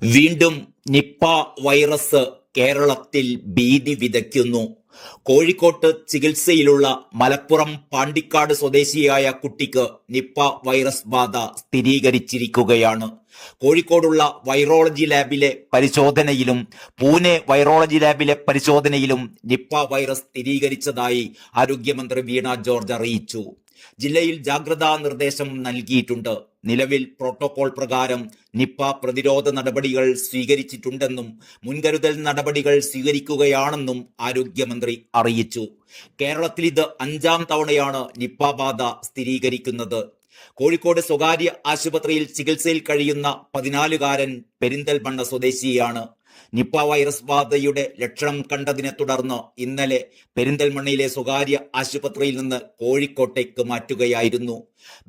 വീണ്ടും Nipah virus കേരളത്തിൽ ഭീതി വിതയ്ക്കുന്നു. കോഴിക്കോട്ട് ചികിത്സയിലുള്ള മലപ്പുറം പാണ്ടിക്കാട് സ്വദേശിയായ കുട്ടിക്ക് നിപ്പ വൈറസ് ബാധ സ്ഥിരീകരിച്ചിരിക്കുകയാണ്. കോഴിക്കോടുള്ള വൈറോളജി ലാബിലെ പരിശോധനയിലും പൂനെ വൈറോളജി ലാബിലെ പരിശോധനയിലും നിപ്പ വൈറസ് സ്ഥിരീകരിച്ചതായി ആരോഗ്യമന്ത്രി വീണ ജോർജ് അറിയിച്ചു. ജില്ലയിൽ ജാഗ്രതാ നിർദ്ദേശം നൽകിയിട്ടുണ്ട്. നിലവിൽ പ്രോട്ടോകോൾ പ്രകാരം നിപ്പ പ്രതിരോധ നടപടികൾ സ്വീകരിച്ചിട്ടുണ്ടെന്നും മുൻകരുതൽ നടപടികൾ സ്വീകരിക്കുകയാണെന്നും ആരോഗ്യമന്ത്രി അറിയിച്ചു. കേരളത്തിൽ ഇത് 5ാം തവണയാണ് നിപ്പ ബാധ സ്ഥിരീകരിക്കുന്നത്. കോഴിക്കോട് സ്വകാര്യ ആശുപത്രിയിൽ ചികിത്സയിൽ കഴിയുന്ന 14-കാരൻ പെരിന്തൽമണ്ണ സ്വദേശിയാണ്. നിപ്പ വൈറസ് ബാധയുടെ ലക്ഷണം കണ്ടതിനെ തുടർന്ന് ഇന്നലെ പെരിന്തൽമണ്ണയിലെ സ്വകാര്യ ആശുപത്രിയിൽ നിന്ന് കോഴിക്കോട്ടേക്ക് മാറ്റുകയായിരുന്നു.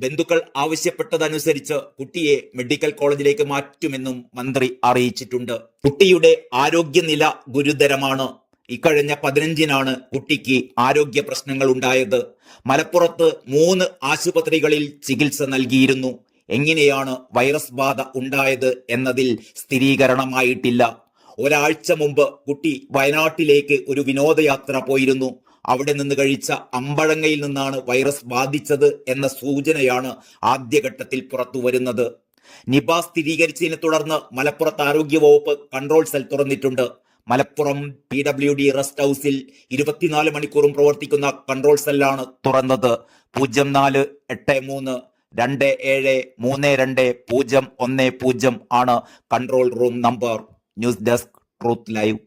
ബന്ധുക്കൾ ആവശ്യപ്പെട്ടതനുസരിച്ച് കുട്ടിയെ മെഡിക്കൽ കോളേജിലേക്ക് മാറ്റുമെന്നും മന്ത്രി അറിയിച്ചിട്ടുണ്ട്. കുട്ടിയുടെ ആരോഗ്യനില ഗുരുതരമാണ്. ഇക്കഴിഞ്ഞ 15-നാണ് കുട്ടിക്ക് ആരോഗ്യ പ്രശ്നങ്ങൾ ഉണ്ടായത്. മലപ്പുറത്ത് 3 ആശുപത്രികളിൽ ചികിത്സ നൽകിയിരുന്നു. എങ്ങനെയാണ് വൈറസ് ബാധ ഉണ്ടായത് എന്നതിൽ സ്ഥിരീകരണമായിട്ടില്ല. ഒരാഴ്ച മുമ്പ് കുട്ടി വയനാട്ടിലേക്ക് ഒരു വിനോദയാത്ര പോയിരുന്നു. അവിടെ നിന്ന് കഴിച്ച അമ്പഴങ്ങയിൽ നിന്നാണ് വൈറസ് ബാധിച്ചത് എന്ന സൂചനയാണ് ആദ്യഘട്ടത്തിൽ പുറത്തു വരുന്നത്. നിപ സ്ഥിരീകരിച്ചതിനെ തുടർന്ന് മലപ്പുറത്ത് ആരോഗ്യവകുപ്പ് കൺട്രോൾ സെൽ തുറന്നിട്ടുണ്ട്. മലപ്പുറം PWD റെസ്റ്റ് ഹൗസിൽ 24 മണിക്കൂറും പ്രവർത്തിക്കുന്ന കൺട്രോൾ സെല്ലാണ് തുറന്നത്. 0483 27320210 ആണ് control room number. News desk truth live.